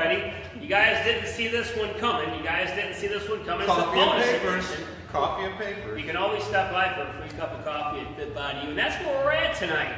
already. You guys didn't see this one coming. Coffee and papers. Coffee and papers. You can always stop by for a free cup of coffee at Fit Body U, and that's where we're at tonight.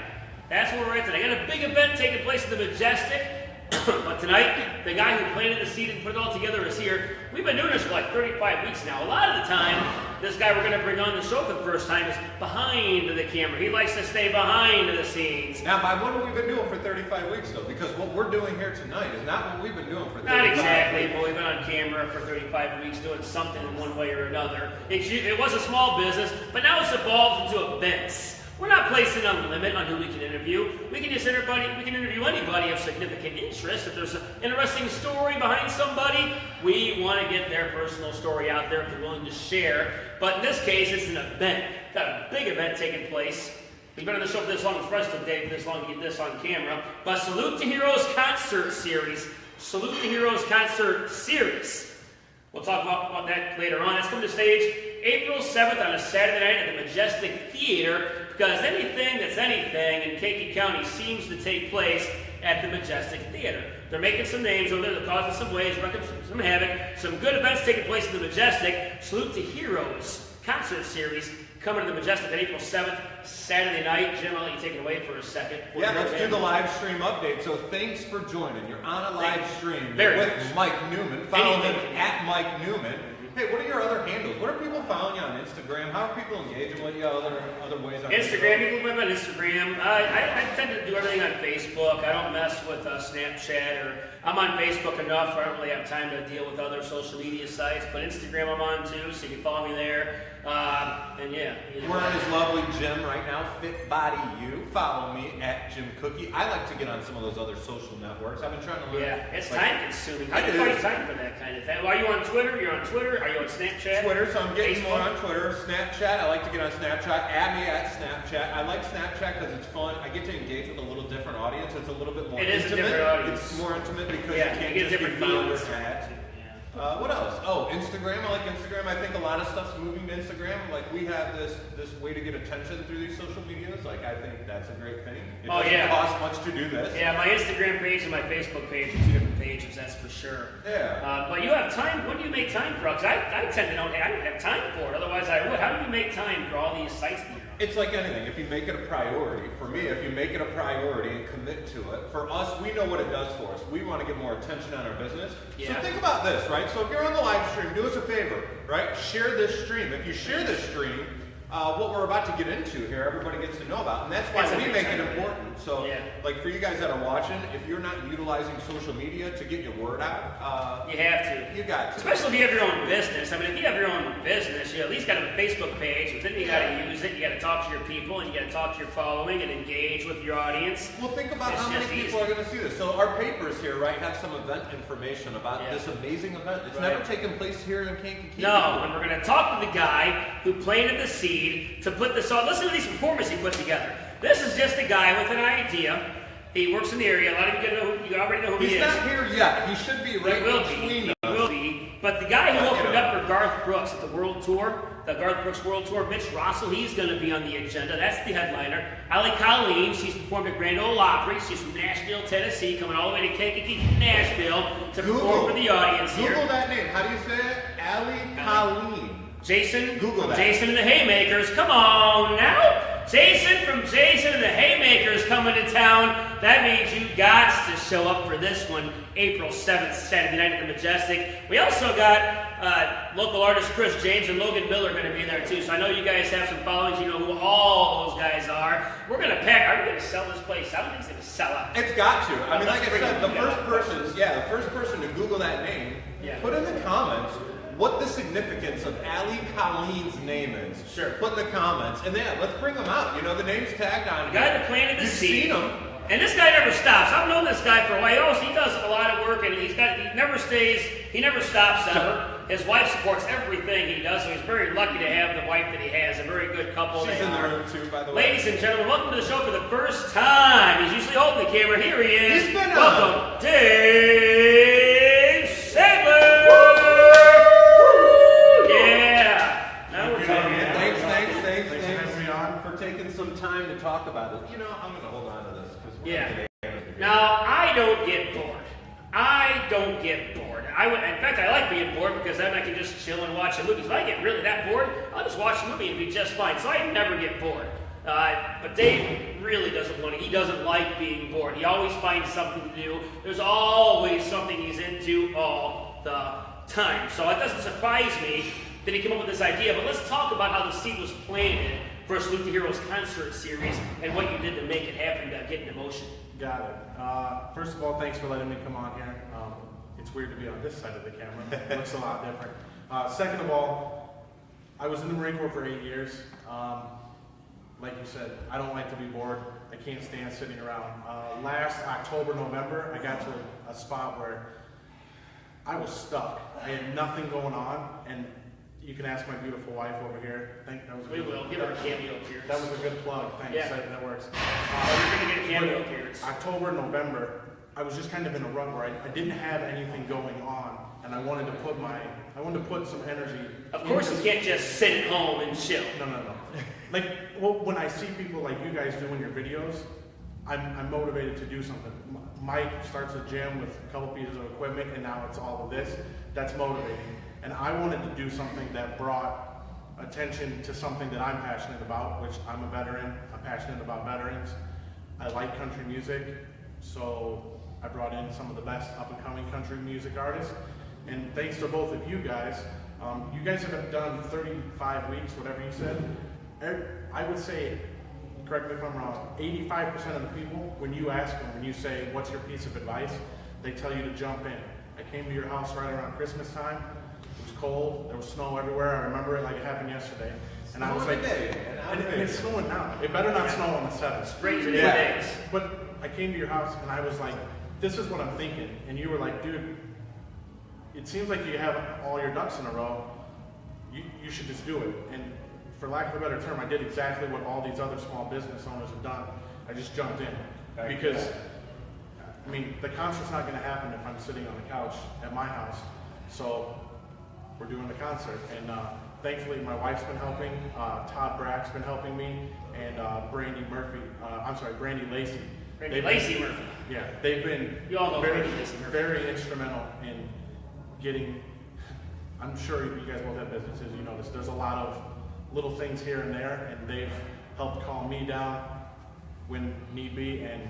I got a big event taking place in the Majestic, but tonight, the guy who planted the seed and put it all together is here. We've been doing this for like 35 weeks now. A lot of the time, this guy we're going to bring on the show for the first time is behind the camera. He likes to stay behind the scenes. Now, by what have we been doing for 35 weeks, though? Because what we're doing here tonight is not what we've been doing for 35 weeks. Not exactly, but we've been on camera for 35 weeks doing something in one way or another. It was a small business, but now it's evolved into events. We're not placing a limit on who we can interview. We can interview anybody of significant interest. If there's an interesting story behind somebody, we want to get their personal story out there if they're willing to share. But in this case, it's an event. Got a big event taking place. We've been on the show for this long, it's rest of the day for this long to get this on camera. But Salute to Heroes Concert Series. We'll talk about that later on. It's coming to stage April 7th on a Saturday night at the Majestic Theater, because anything that's anything in Kankakee County seems to take place at the Majestic Theater. They're making some names over there, they're causing some waves, wrecking some havoc. Some good events taking place in the Majestic. Salute to Heroes Concert Series coming to the Majestic on April 7th, Saturday night. Jim, I'll let you take it away for a second. Yeah, let's do the live stream update. So thanks for joining. You're on a live stream with Mike Newman. Follow him at Mike Newman. Hey, what are your other handles? What are people following you on Instagram? How are people engaging with you? Other ways on Instagram, you can find me on Instagram. I tend to do everything on Facebook. I don't mess with Snapchat, I'm on Facebook enough where I don't really have time to deal with other social media sites. But Instagram I'm on too, so you can follow me there. And yeah. We're on his lovely gym right now, Fit Body U. Follow me at Jim Kuckie. I like to get on some of those other social networks. I've been trying to learn. Yeah, it's time consuming. How do you find time for that kind of thing? Are you on Twitter? You're on Twitter? Are you on Snapchat? Twitter, so I'm getting more on Twitter. Snapchat, I like to get on Snapchat. Add me at Snapchat. I like Snapchat because it's fun. I get to engage with a little different audience. It's a little bit more intimate. It is a different audience. It's more intimate because you can't just be found or at. What else? Oh, Instagram. I like Instagram. I think a lot of stuff's moving to Instagram. Like, we have this way to get attention through these social medias. Like, I think that's a great thing. It doesn't cost much to do this. Yeah, my Instagram page and my Facebook page are two different pages, that's for sure. Yeah. But you have time. When do you make time for it? Because I tend to I don't have time for it. Otherwise, I would. How do you make time for all these sites that you're on? It's like anything. If you make it a priority, for me, if you make it a priority and commit to it, for us, we know what it does for us. We want to get more attention on our business. Yeah. So think about this, right? So if you're on the live stream, do us a favor, right? Share this stream. If you share this stream, what we're about to get into here, everybody gets to know about, and that's why we make it important. So, like for you guys that are watching, if you're not utilizing social media to get your word out, you have to. You got to. Especially if you have your own business. I mean, if you have your own business, you at least got a Facebook page, but then you got to use it. You got to talk to your people, and you got to talk to your following, and engage with your audience. Well, think about how many people are going to see this. So our papers here, right, have some event information about this amazing event. It's never taken place here in Kankakee. No, and we're going to talk to the guy who planted the seed to put this on. Listen to these performances he put together. This is just a guy with an idea. He works in the area. A lot of you already know who he is. He's not here yet. He should be right between us. He will be. But the guy who opened up for Garth Brooks at the World Tour, the Garth Brooks World Tour, Mitch Rossell, he's going to be on the agenda. That's the headliner. Ali Colleen, she's performed at Grand Ole Opry. She's from Nashville, Tennessee, coming all the way to Kankakee, Nashville to perform for the audience here. Google that name. How do you say it? Ali Colleen. Jason, Google that. Jason and the Haymakers, come on now. Jason from Jason and the Haymakers coming to town. That means you got to show up for this one, April 7th, Saturday night at the Majestic. We also got local artists Chris James and Logan Miller going to be there too. So I know you guys have some followings. You know who all those guys are. We're going to pack. Are we going to sell this place? I don't think it's going to sell out. It's got to. I mean, like I said, the first person to Google that name, put in the comments what the significance of Ali Colleen's name is. Sure. Put in the comments. And let's bring them out. You know, the name's tagged on. The guy that planted the seed. You've seen him. And this guy never stops. I've known this guy for a while. He does a lot of work, and he never stops ever. His wife supports everything he does, so he's very lucky to have the wife that he has. A very good couple. She's in the room too, by the way. Ladies and gentlemen, welcome to the show for the first time. He's usually holding the camera. Here he is. He's been welcome, Dave Sadler. Thanks for taking some time to talk about it. You know, I'm going to hold on to this. Now, I don't get bored. I don't get bored. In fact, I like being bored because then I can just chill and watch a movie. If I get really that bored, I'll just watch the movie and be just fine. So I never get bored. But Dave really doesn't want to. He doesn't like being bored. He always finds something to do. There's always something he's into all the time. So it doesn't surprise me that he came up with this idea. But let's talk about how the seed was planted for Salute the Heroes concert series and what you did to make it happen, to get into motion. Got it. First of all, thanks for letting me come on here. It's weird to be on this side of the camera. It looks a lot different. Second of all, I was in the Marine Corps for 8 years. Like you said, I don't like to be bored. I can't stand sitting around. Last October, November, I got to a spot where I was stuck. I had nothing going on, and you can ask my beautiful wife over here. I think that was a we will. Give her a cameo appearance. That was a good plug. Thanks. Yeah. That works. You're going to get a cameo appearance. October, November, I was just kind of in a rut where I didn't have anything going on, and I wanted to put some energy. Of course, you can't just sit at home and chill. No. Like, well, when I see people like you guys doing your videos, I'm motivated to do something. Mike starts a gym with a couple pieces of equipment, and now it's all of this. That's motivating. And I wanted to do something that brought attention to something that I'm passionate about, which I'm a veteran. I'm passionate about veterans. I like country music, so I brought in some of the best up-and-coming country music artists. And thanks to both of you guys have done 35 weeks, whatever you said. I would say, correct me if I'm wrong, 85% of the people, when you ask them, when you say, what's your piece of advice, they tell you to jump in. I came to your house right around Christmas time. It was cold, there was snow everywhere. I remember it like it happened yesterday. And I was like, and it's snowing now. It better not snow on the 7th. Spring's in 8 days. But I came to your house and I was like, this is what I'm thinking. And you were like, dude, it seems like you have all your ducks in a row. You should just do it. And for lack of a better term, I did exactly what all these other small business owners have done. I just jumped in. Because, I mean, the concert's not going to happen if I'm sitting on the couch at my house. So we're doing the concert. And thankfully, my wife's been helping. Todd Brack's been helping me. And Brandy Lacey. Brandy Lacey Murphy. Yeah, they've been very instrumental in getting, I'm sure you guys both have businesses, you know this, there's a lot of little things here and there, and they've helped calm me down when need be, and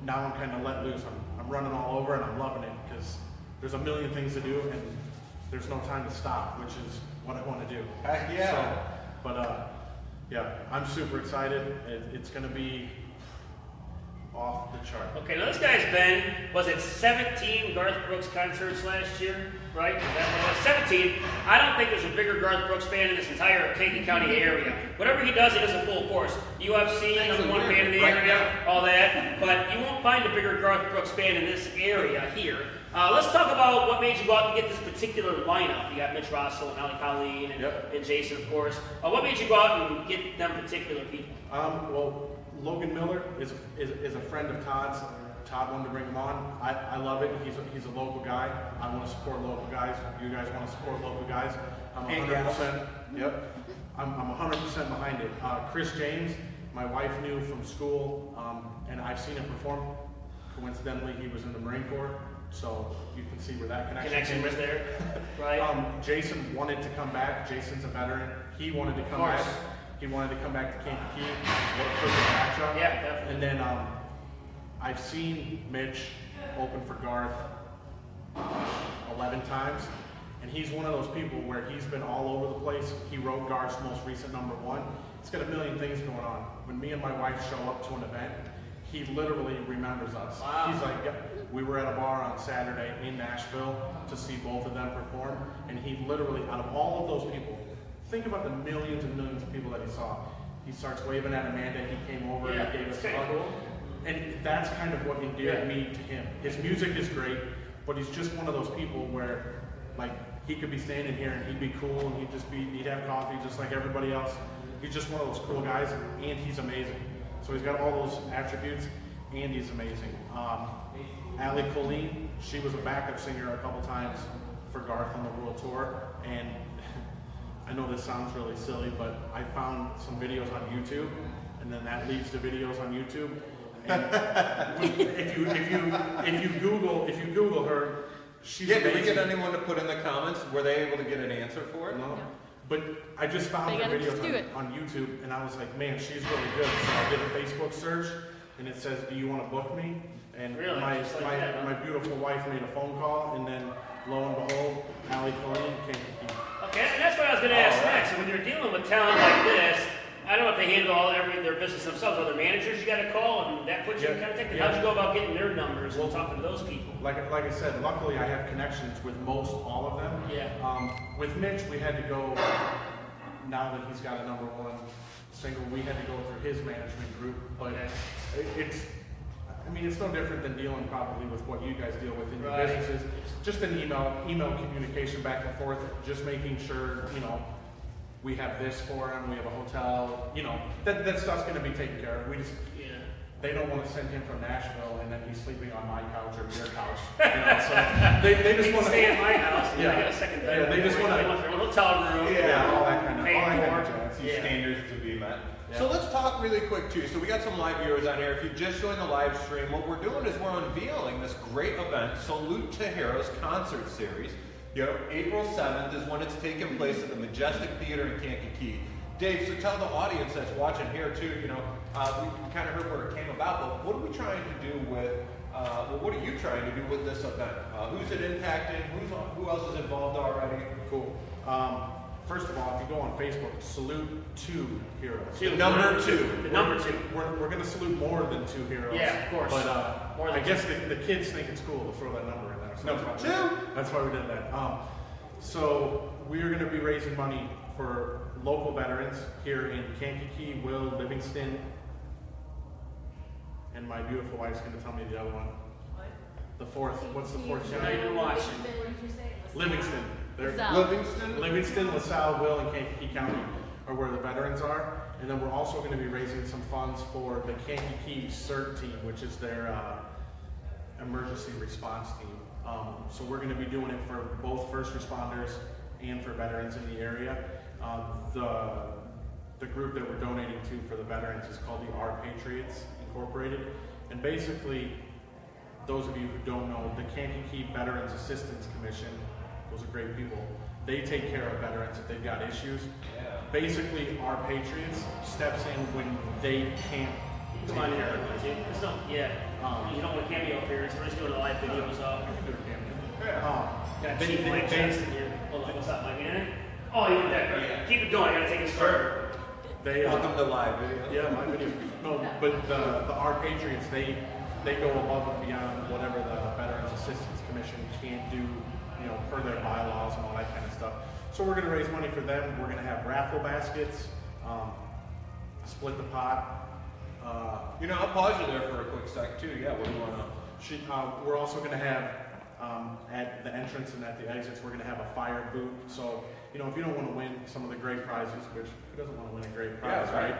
now I'm kind of let loose. I'm running all over and I'm loving it because there's a million things to do and there's no time to stop, which is what I want to do. Yeah. So, but yeah, I'm super excited. It's going to be off the chart. Okay, now this guy's been, was it 17 Garth Brooks concerts last year, right? That was 17. I don't think there's a bigger Garth Brooks fan in this entire Kankakee County area. Whatever he does in full force. UFC, number one fan in the area, all that. But you won't find a bigger Garth Brooks fan in this area here. Let's talk about what made you go out and get this particular lineup. You got Mitch Russell and Ali Colleen and Jason, of course. What made you go out and get them particular people? Well, Logan Miller is a friend of Todd's. Todd wanted to bring him on. I love it. He's a local guy. I want to support local guys. You guys want to support local guys. I'm 100%. Yep. I'm 100% behind it. Chris James, my wife knew from school, and I've seen him perform. Coincidentally, he was in the Marine Corps, so you can see where that connection was there. Right. Jason wanted to come back. Jason's a veteran. He wanted to come back. He wanted to come back to Kankakee, work for the matchup. Yeah, definitely. And then I've seen Mitch open for Garth 11 times, and he's one of those people where he's been all over the place. He wrote Garth's most recent #1. He's got a million things going on. When me and my wife show up to an event, he literally remembers us. Wow. He's like, we were at a bar on Saturday in Nashville to see both of them perform, and he literally, out of all of those people, think about the millions and millions of people that he saw. He starts waving at Amanda. He came over and gave us a hug. Cool. And that's kind of what endeared me to him. His music is great, but he's just one of those people where, like, he could be standing here and he'd be cool and he'd have coffee just like everybody else. He's just one of those cool guys, and he's amazing. So he's got all those attributes, and he's amazing. Ali Colleen, she was a backup singer a couple times for Garth on the world tour, and I know this sounds really silly, but I found some videos on YouTube, and then that leads to videos on YouTube. And if you Google her, she's Did we amazing. get anyone to put in the comments? Were they able to get an answer for it? No. But I just found her videos on YouTube, and I was like, man, she's really good. So I did a Facebook search, and it says, do you want to book me? And Really? my beautiful wife made a phone call, and then lo and behold, Allie Colleen Kankakee. Okay, and that's what I was going to ask next. So when you're dealing with talent like this, I don't know if they handle their business themselves. Are there managers you got to call, and that puts you in contact? And how'd you go about getting their numbers and talking to those people? Like I said, luckily I have connections with most all of them. Yeah. With Mitch, we had to go, now that he's got a #1 single, we had to go through his management group. But it's no different than dealing probably with what you guys deal with in your businesses. Just an email communication back and forth, just making sure, we have this for him, we have a hotel, that stuff's gonna be taken care of. They don't want to send him from Nashville and then he's sleeping on my couch or your couch. So they just want to stay at my house. I got a second bed. They just want their own hotel room. All that kind of jazz. Standards to be met. So let's talk really quick too. So we got some live viewers on here. If you just joined the live stream, what we're doing is we're unveiling this great event, Salute to Heroes concert series. April 7th is when it's taking place at the Majestic Theater in Kankakee. Dave, so tell the audience that's watching here too, we kind of heard where it came about, but what are we trying to do with, what are you trying to do with this event? Who's it impacting? Who else is involved already? Cool. First of all, if you go on Facebook, Salute to Heroes. The number two. The number two. We're going to salute more than 2 heroes. Yeah, of course. But I guess the kids think it's cool to throw that number in there. So Number 2? That's why we did that. So we're going to be raising money for local veterans here in Kankakee, Will, Livingston, and my beautiful wife's going to tell me the other one. What? The fourth. What's the fourth Not county? even watching. What did you say? Livingston. Livingston? LaSalle, Will, and Kankakee County are where the veterans are. And then we're also going to be raising some funds for the Kankakee CERT team, which is their emergency response team. So we're going to be doing it for both first responders and for veterans in the area. The group that we're donating to for the veterans is called the Patriots Incorporated. And basically, those of you who don't know, the Kankakee Veterans Assistance Commission, those are great people, they take care of veterans if they've got issues. Basically, our Patriots steps in when they can't take Come on, care of it. you don't want a cameo appearance. We're just doing a live video, so. Got They- Chief they- Mike they- Johnston here. Hold on, what's up, Mike? Oh, you want that? Keep it going. I gotta take it straight. Welcome to live video. Yeah, my video. No, but the our Patriots, they go above and beyond whatever the Veterans Assistance Commission can't do, per their bylaws and all that kind of stuff. So we're going to raise money for them. We're going to have raffle baskets, split the pot. I'll pause you there for a quick sec too. Yeah, what do you want to? We're also going to have at the entrance and at the exits, we're going to have a fire boot. So if you don't want to win some of the great prizes, which who doesn't want to win a great prize, right?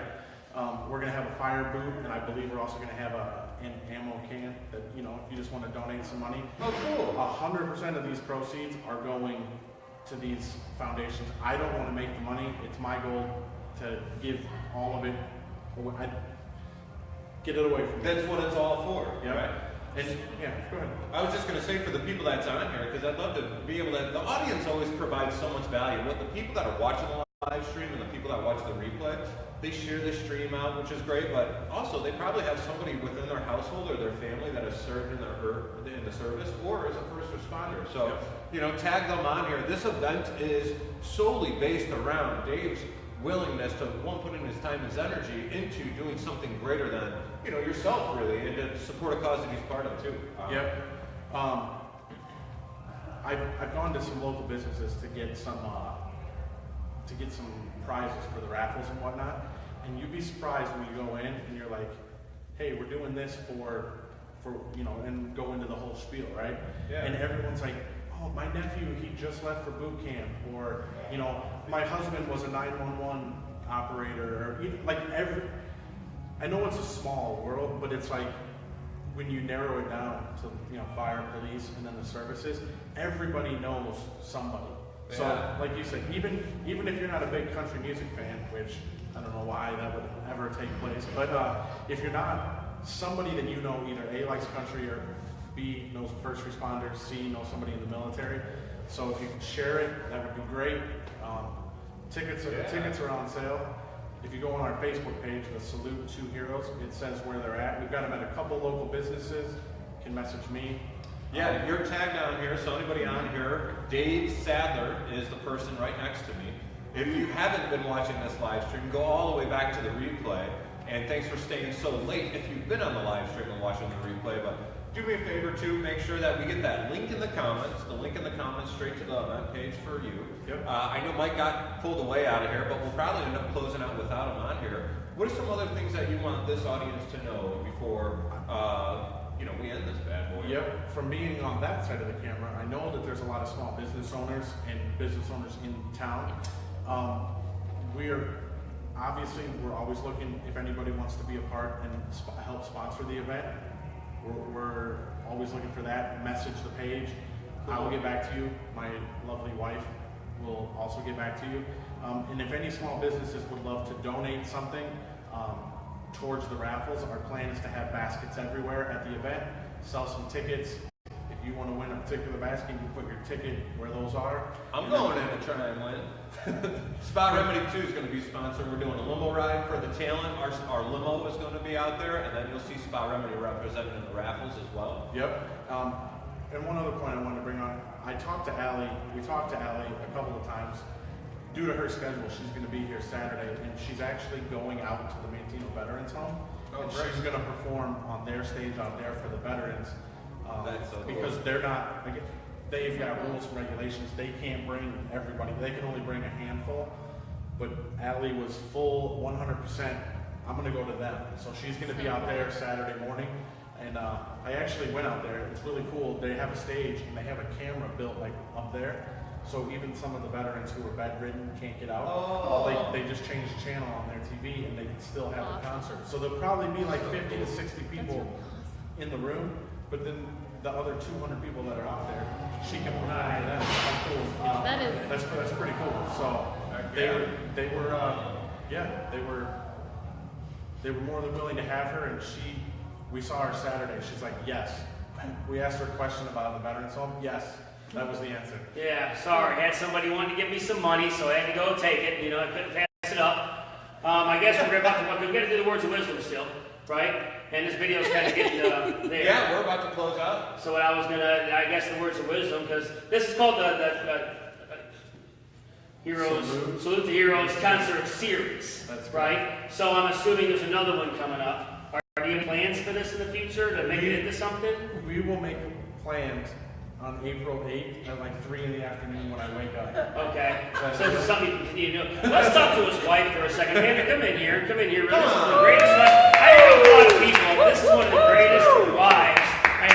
We're going to have a fire boot, and I believe we're also going to have an ammo can that, if you just want to donate some money. Oh, cool. 100% of these proceeds are going to these foundations. I don't want to make the money. It's my goal to give all of it. Get it away from me. That's what it's all for, right? And go ahead. I was just going to say for the people that's on here, because I'd love to be able to, the audience always provides so much value. What the people that are watching the live stream and the people that watch the replay, they share the stream out, which is great, but also they probably have somebody within their household or their family that has served in the service or is a first responder. So, tag them on here. This event is solely based around Dave's willingness to, put in his time and his energy into doing something greater than, yourself really, and to support a cause that he's part of too. I've gone to some local businesses to get some prizes for the raffles and whatnot, and you'd be surprised when you go in and you're like, hey, we're doing this for and go into the whole spiel, right? Yeah. And everyone's like, oh, my nephew, he just left for boot camp, or my husband was a 911 operator, or I know it's a small world, but it's like when you narrow it down to fire, police, and then the services, everybody knows somebody. So, like you said, even if you're not a big country music fan, which I don't know why that would ever take place, but if you're not, somebody that either A, likes country or B, knows first responders, C, knows somebody in the military. So if you can share it, that would be great. Tickets are on sale. If you go on our Facebook page, the Salute to Heroes, it says where they're at. We've got them at a couple local businesses. You can message me. Yeah, you're tagged on here, so anybody on here, Dave Sadler is the person right next to me. If you haven't been watching this live stream, go all the way back to the replay. And thanks for staying so late if you've been on the live stream and watching the replay. But do me a favor too, make sure that we get that link in the comments, straight to the event page for you. Yep. I know Mike got pulled away out of here, but we'll probably end up closing out without him on here. What are some other things that you want this audience to know before we end this bad boy? Yep. From being on that side of the camera, I know that there's a lot of small business owners and business owners in town. We're always looking if anybody wants to be a part and help sponsor the event. We're always looking for that. Message the page. I will get back to you. My lovely wife will also get back to you. And if any small businesses would love to donate something towards the raffles, our plan is to have baskets everywhere at the event, sell some tickets. If you want to win a particular basket, you put your ticket where those are. I'm going in to try and win. Spa Remedy 2 is going to be sponsored. We're doing a limo ride for the talent. Our limo is going to be out there, and then you'll see Spa Remedy represented in the raffles as well. Yep. And one other point I wanted to bring on, we talked to Allie a couple of times. Due to her schedule, she's going to be here Saturday, and she's actually going out to the Mantino Veterans Home. And she's going to perform on their stage out there for the veterans. That's so cool. Because they've got rules and regulations. They can't bring everybody. They can only bring a handful. But Allie was full 100%. I'm going to go to them. So she's going to be out there Saturday morning. And I actually went out there. It's really cool. They have a stage and they have a camera built like up there. So even some of the veterans who are bedridden can't get out. They just change the channel on their TV and they can still have a concert. So there'll probably be like 50 to 60 people in the room. But then the other 200 people that are out there, she can provide them. How cool, that's pretty cool. So they were more than willing to have her, and we saw her Saturday. She's like, yes. We asked her a question about the veterans home. Yes, that was the answer. Yeah, sorry. I had somebody wanted to give me some money, so I had to go take it. I couldn't pass it up. I guess we're about to do the words of wisdom still, right? And this video's kind of getting there. Yeah, we're about to close out. So what I was I guess the words of wisdom, because this is called the Heroes, Salute to Heroes concert series. That's right. So I'm assuming there's another one coming up. Are you plans for this in the future to make it into something? We will make plans on April 8th at like 3 in the afternoon when I wake up. Okay. So this is something you continue to do. Let's talk to his wife for a second. Hannah, come in here. Really, this is the greatest wife. I know a lot of people. This is one of the greatest wives.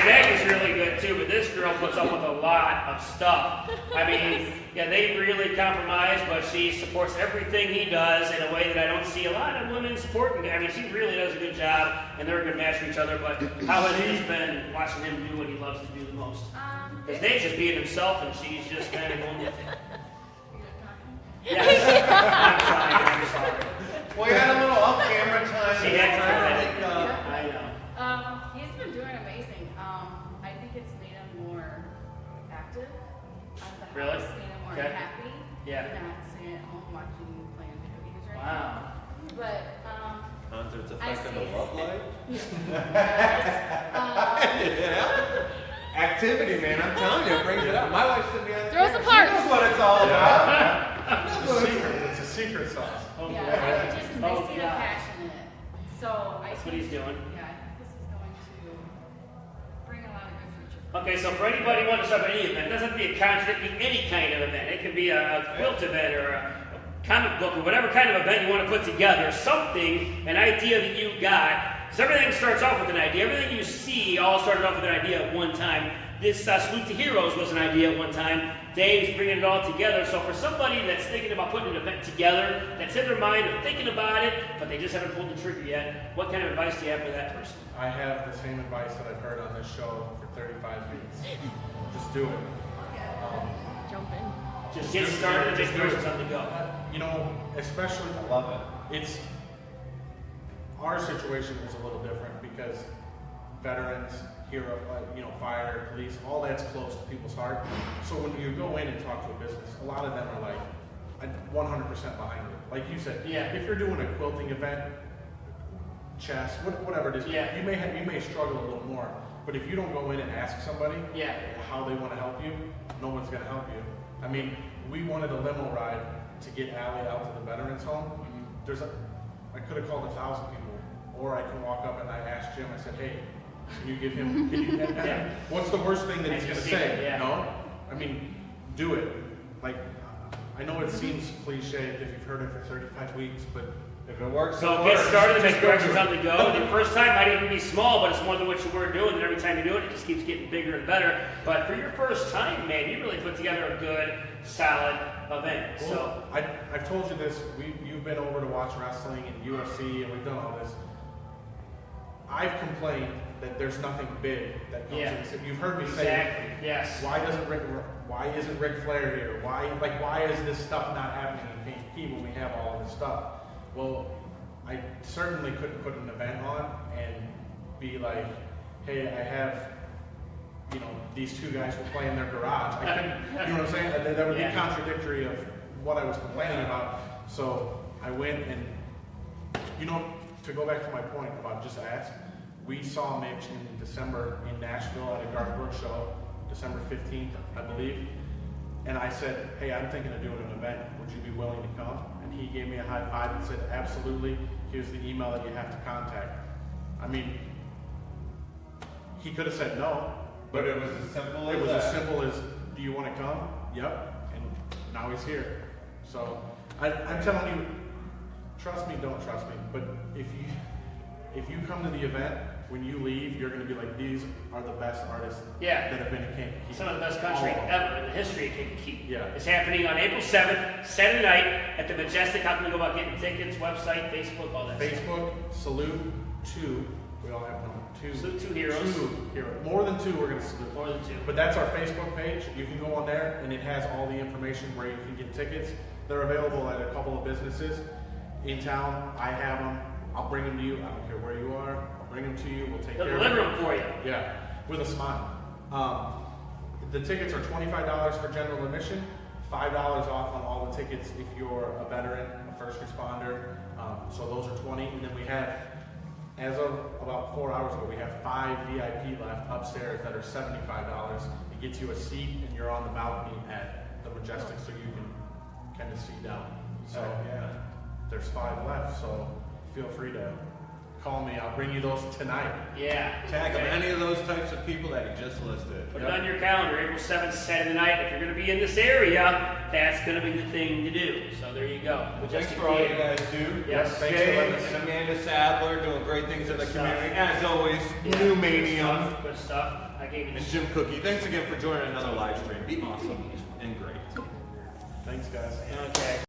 Megan's really good too, but this girl puts up with a lot of stuff. They really compromise, but she supports everything he does in a way that I don't see a lot of women supporting. She really does a good job, and they're a good match for each other. But how has this been watching him do what he loves to do the most? Because Dave's just being himself, and she's just kind of going with it. Yes, I'm trying. I'm sorry. We had a little off-camera time. She had time. I know. He's been doing amazing. I think it's made him more active at the Really? house, made him more Okay. happy. Yeah. Not sitting at home watching playing video games right Wow. now. But Concert's I effect on the see. love life? yes. Activity, man. I'm telling you, it brings it up. My wife's sitting behind the Throws camera. the parts. She knows what it's all about. It's a secret sauce. Yeah, I see the passion in it. So That's what he's doing. Yeah, I think this is going to bring a lot of good future. Okay, so for anybody who wants to start any event, it doesn't have to be a concert, it can be any kind of event. It can be a quilt event or a comic book or whatever kind of event you want to put together. Something, an idea that you got. So everything starts off with an idea. Everything you see all started off with an idea at one time. This Salute to Heroes was an idea at one time. Dave's bringing it all together. So for somebody that's thinking about putting an event together, that's in their mind, they're thinking about it, but they just haven't pulled the trigger yet, what kind of advice do you have for that person? I have the same advice that I've heard on this show for 35 minutes. Just do it. Jump in. Just get started and just do something to go. Especially, I love it. Our situation is a little different because veterans, hear of, fire, police, all that's close to people's heart. So when you go in and talk to a business, a lot of them are like, I'm 100% behind it. Like you said, if you're doing a quilting event, chess, whatever it is, you may struggle a little more. But if you don't go in and ask somebody how they want to help you, no one's going to help you. I mean, we wanted a limo ride to get Allie out to the veterans home. I could have called 1,000 people, or I can walk up and I asked Jim. I said, "Hey, can you give him? What's the worst thing that he's going to say? No, I mean, do it. Like, I know it seems cliche if you've heard it for 35 weeks, but if it works, so get started and make corrections on the go. The first time might even be small, but it's more than what you were doing. And every time you do it, it just keeps getting bigger and better. But for your first time, man, you really put together a good, solid event. Well, so I've told you this. You've been over to watch wrestling and UFC, and we've done all this. I've complained that there's nothing big that comes in. You've heard me say, yes. Why isn't Ric Flair here? Why is this stuff not happening in Kankakee when we have all of this stuff? Well, I certainly couldn't put an event on and be like, hey, I have, these two guys will play in their garage. I couldn't, you know what I'm saying? That would be contradictory of what I was complaining about. So I went and, to go back to my point about just ask, we saw Mitch in December in Nashville at a Garth Brooks show, December 15th, I believe. And I said, hey, I'm thinking of doing an event. Would you be willing to come? And he gave me a high five and said, absolutely. Here's the email that you have to contact. I mean, he could have said no. But it was as simple as as simple as, do you want to come? Yep. And now he's here. So I'm telling you, trust me, don't trust me. But if you come to the event, when you leave, you're going to be like, these are the best artists that have been in Kankakee. Some of the best country ever in the history of Kankakee. Yeah. It's happening on April 7th, Saturday night at the Majestic. How can we go about getting tickets, website, Facebook, all that Facebook, Salute 2. We all have number 2. Salute 2 Heroes. 2 Heroes. More than 2 we're going to salute. More than 2. But that's our Facebook page. You can go on there, and it has all the information where you can get tickets. They're available at a couple of businesses in town. I have them. I'll bring them to you. I don't care where you are. I'll bring them to you. We'll take care of them. They'll deliver them for you. Yeah, with a smile. The tickets are $25 for general admission, $5 off on all the tickets if you're a veteran, a first responder. So those are $20. And then we have, as of about 4 hours ago, we have 5 VIP left upstairs that are $75. It gets you a seat, and you're on the balcony at the Majestic, so you can kind of see down. So there's 5 left. So feel free to call me. I'll bring you those tonight. Yeah. Tag them any of those types of people that he just listed. Put it on your calendar, April 7th, Saturday night. If you're going to be in this area, that's going to be the thing to do. So there you go. Thanks for all you guys do. Yes. Thanks Jay for letting us and Amanda Sadler doing great things in the Good community. stuff. As always, new medium. Good stuff. I gave you And Jim Kuckie, thanks again for joining another live stream. Be awesome and great. Thanks, guys. Okay.